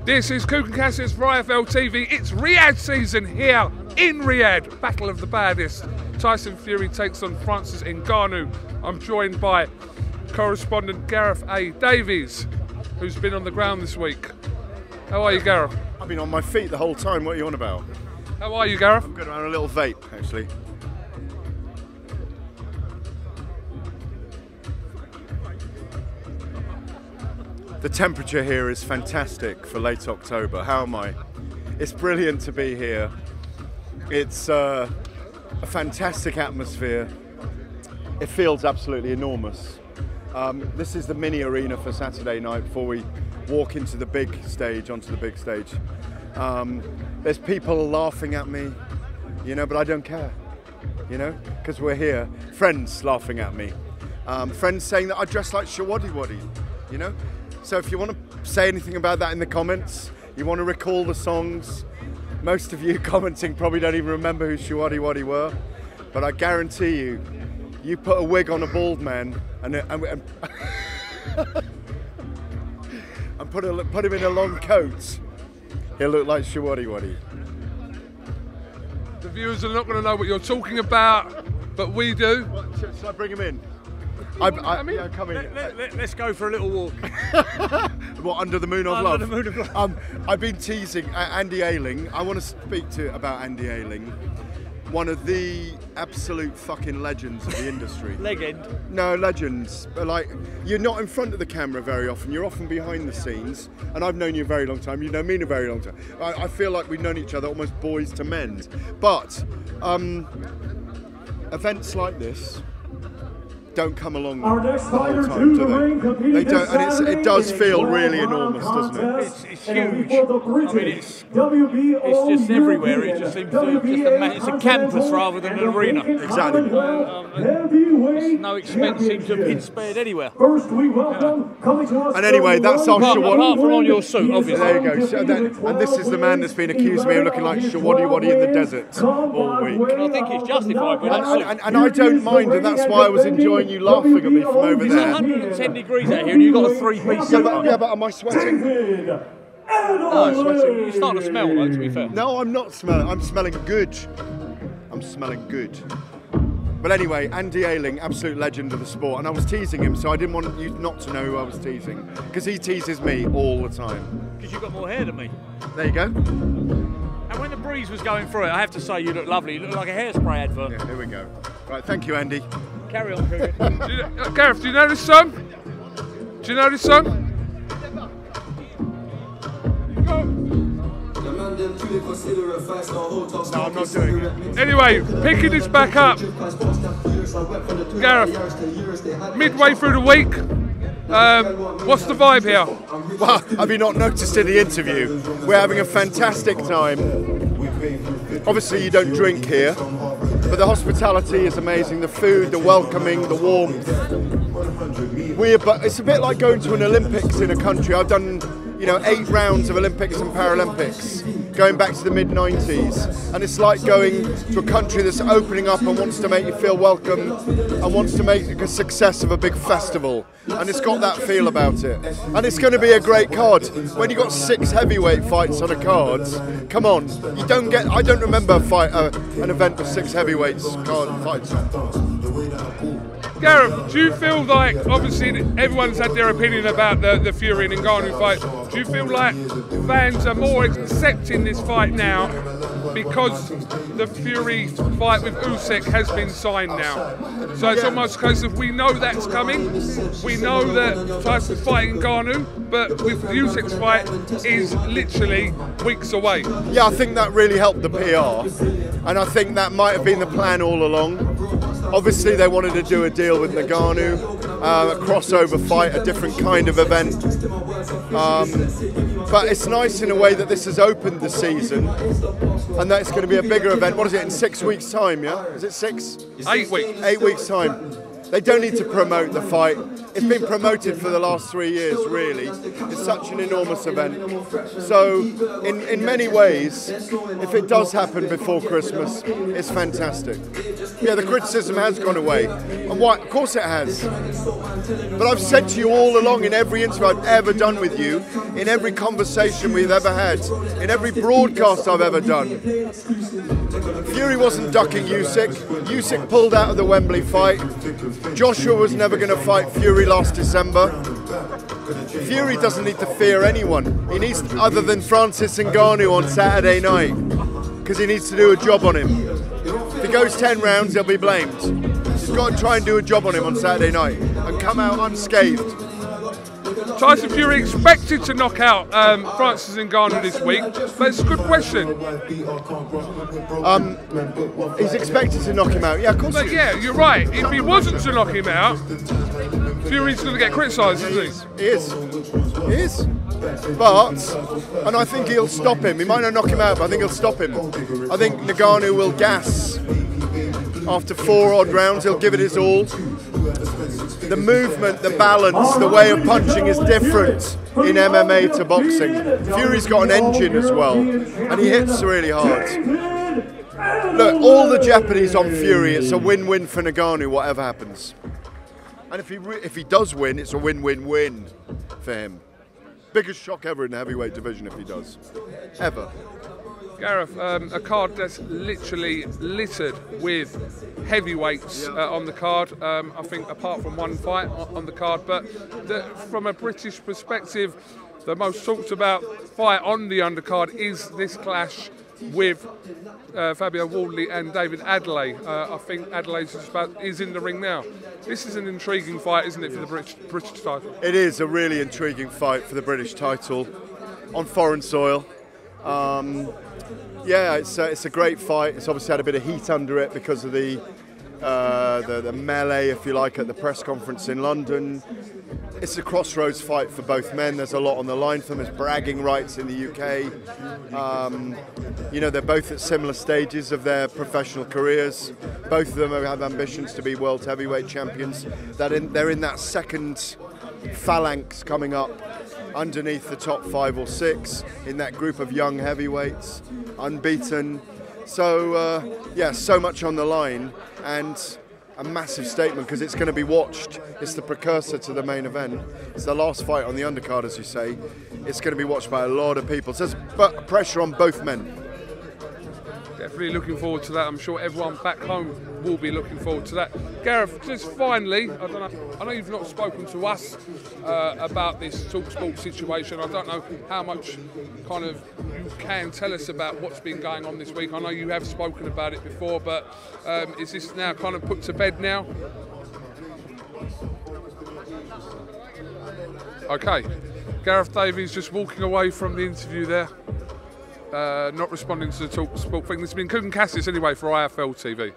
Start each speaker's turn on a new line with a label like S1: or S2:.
S1: This is KUGAN CASSIUS for IFL TV. It's Riyadh season here in Riyadh. Battle of the baddest. Tyson Fury takes on Francis Ngannou. I'm joined by correspondent Gareth A.Davies, who's been on the ground this week. How are you, Gareth?
S2: I've been on my feet the whole time. What are you on about?
S1: How are you, Gareth?
S2: I'm going around a little vape, actually. The temperature here is fantastic for late October. How am I? It's brilliant to be here. It's a fantastic atmosphere. It feels absolutely enormous. This is the mini arena for Saturday night before we walk into the big stage, onto the big stage. There's people laughing at me, you know, but I don't care, you know, because we're here. Friends laughing at me. Friends saying that I dress like Shawadi Wadi, you know. So if you want to say anything about that in the comments, you want to recall the songs, most of you commenting probably don't even remember who Shawadi Wadi were, but I guarantee you, you put a wig on a bald man and put him in a long coat, he'll look like Shawadi Wadi.
S1: The viewers are not going to know what you're talking about, but we do.
S2: Shall I bring him in? Yeah, come in.
S3: Let's go for a little walk.
S2: What, under the moon of love?
S3: Under the moon of love.
S2: I've been teasing Andy Ayling. I want to speak about Andy Ayling, one of the absolute fucking legends of the industry.
S3: Legend?
S2: No, legends. But like, you're not in front of the camera very often. You're often behind the scenes. And I've known you a very long time. You know me a very long time. I feel like we've known each other almost boys to men. But events like this don't come along the whole time, do they? They don't, and it does feel really enormous, doesn't it?
S3: It's huge. I mean, it's just everywhere. It just seems it's a campus rather than an arena.
S2: Exactly.
S3: There's no expense seems to have been spared anywhere.
S2: And anyway, that's our Shawadi.
S3: Apart from on your suit, obviously.
S2: There you go. So and this is the man that's been accused of me of looking like Shawadi Wadi in the desert all week.
S3: I think it's justified with that suit.
S2: And I don't mind, and that's why I was enjoying you laughing at me from over
S3: It's
S2: there.
S3: 110 degrees out here and you've got a three-piece suit on.
S2: Yeah, but am I sweating?
S3: No, you're starting to smell though, to be fair.
S2: No, I'm not smelling. I'm smelling good. I'm smelling good. But anyway, Andy Ayling, absolute legend of the sport, and I was teasing him, so I didn't want you not to know who I was teasing, because he teases me all the time.
S3: Because you've got more hair than me.
S2: There you go.
S3: And when the breeze was going through it, I have to say you look lovely. You look like a hairspray advert.
S2: Yeah, here we go. Right, thank you, Andy.
S3: Carry on, Kugan.
S1: Gareth, do you know this song? Do you know this song?
S2: No, I'm not doing it.
S1: Anyway, picking this back up, Gareth, midway through the week, what's the vibe here?
S2: Well, have you not noticed in the interview? We're having a fantastic time. Obviously, you don't drink here, but the hospitality is amazing. The food, the welcoming, the warmth. It's a bit like going to an Olympics in a country. I've done, you know, 8 rounds of Olympics and Paralympics, going back to the mid-90s, and it's like going to a country that's opening up and wants to make you feel welcome and wants to make a success of a big festival, and it's got that feel about it. And it's going to be a great card. When you've got 6 heavyweight fights on a card, come on, you don't get. I don't remember an event with 6 heavyweights card fights.
S1: Gareth, do you feel like, obviously everyone's had their opinion about the Fury and Ngannou fight, do you feel like fans are more accepting this fight now because the Fury fight with Usyk has been signed now? So it's almost a case of, we know that's coming, we know that Tyson's fighting Ngannou, but with Usyk's fight is literally weeks away.
S2: Yeah, I think that really helped the PR, and I think that might have been the plan all along. Obviously they wanted to do a deal with Ngannou, a crossover fight, a different kind of event. But it's nice in a way that this has opened the season and that it's going to be a bigger event. What is it, in 6 weeks' time, yeah? Is it 6?
S1: 8 weeks.
S2: 8 weeks' time. They don't need to promote the fight. It's been promoted for the last 3 years, really. It's such an enormous event. So, in many ways, if it does happen before Christmas, it's fantastic. Yeah, the criticism has gone away. And why? Of course it has. But I've said to you all along in every interview I've ever done with you, in every conversation we've ever had, in every broadcast I've ever done, Fury wasn't ducking Usyk. Usyk pulled out of the Wembley fight. Joshua was never going to fight Fury last December. Fury doesn't need to fear anyone. He needs, other than Francis Ngannou on Saturday night, because he needs to do a job on him. If he goes 10 rounds, he'll be blamed. He's got to try and do a job on him on Saturday night and come out unscathed.
S1: Tyson Fury expected to knock out Francis Ngannou this week, but it's a good question.
S2: He's expected to knock him out. Yeah, of course.
S1: But yeah, you're right. If he wasn't to knock him out, Fury's going to get criticised, isn't he?
S2: He is. He is. But, and I think he'll stop him. He might not knock him out, but I think he'll stop him. I think Ngannou will gas after 4 odd rounds. He'll give it his all. The movement, the balance, the way of punching is different in MMA to boxing. Fury's got an engine as well, and he hits really hard. Look, all the jeopardy's on Fury. It's a win-win for Ngannou, whatever happens. And if he does win, it's a win-win-win for him. Biggest shock ever in the heavyweight division if he does. Ever.
S1: Gareth, a card that's literally littered with heavyweights on the card. I think apart from one fight on the card, but from a British perspective, the most talked about fight on the undercard is this clash with Fabio Wardley and David Adelaide. I think Adelaide is in the ring now. This is an intriguing fight, isn't it, for the British title?
S2: It is a really intriguing fight for the British title on foreign soil. Yeah, it's a great fight. It's obviously had a bit of heat under it because of the melee, if you like, at the press conference in London. It's a crossroads fight for both men. There's a lot on the line for them. There's bragging rights in the UK. You know, they're both at similar stages of their professional careers. Both of them have ambitions to be world heavyweight champions. They're in that second phalanx coming up underneath the top 5 or 6 in that group of young heavyweights, unbeaten. So, yeah, so much on the line, and a massive statement because it's going to be watched. It's the precursor to the main event. It's the last fight on the undercard, as you say. It's going to be watched by a lot of people. So there's pressure on both men.
S1: Definitely looking forward to that. I'm sure everyone back home will be looking forward to that. Gareth, just finally, I know you've not spoken to us about this Talksport situation. I don't know how much kind of you can tell us about what's been going on this week. I know you have spoken about it before, but is this now kind of put to bed now? Okay, Gareth Davies just walking away from the interview there. Not responding to the Talksport thing. This has been KUGAN CASSIUS anyway for IFL TV.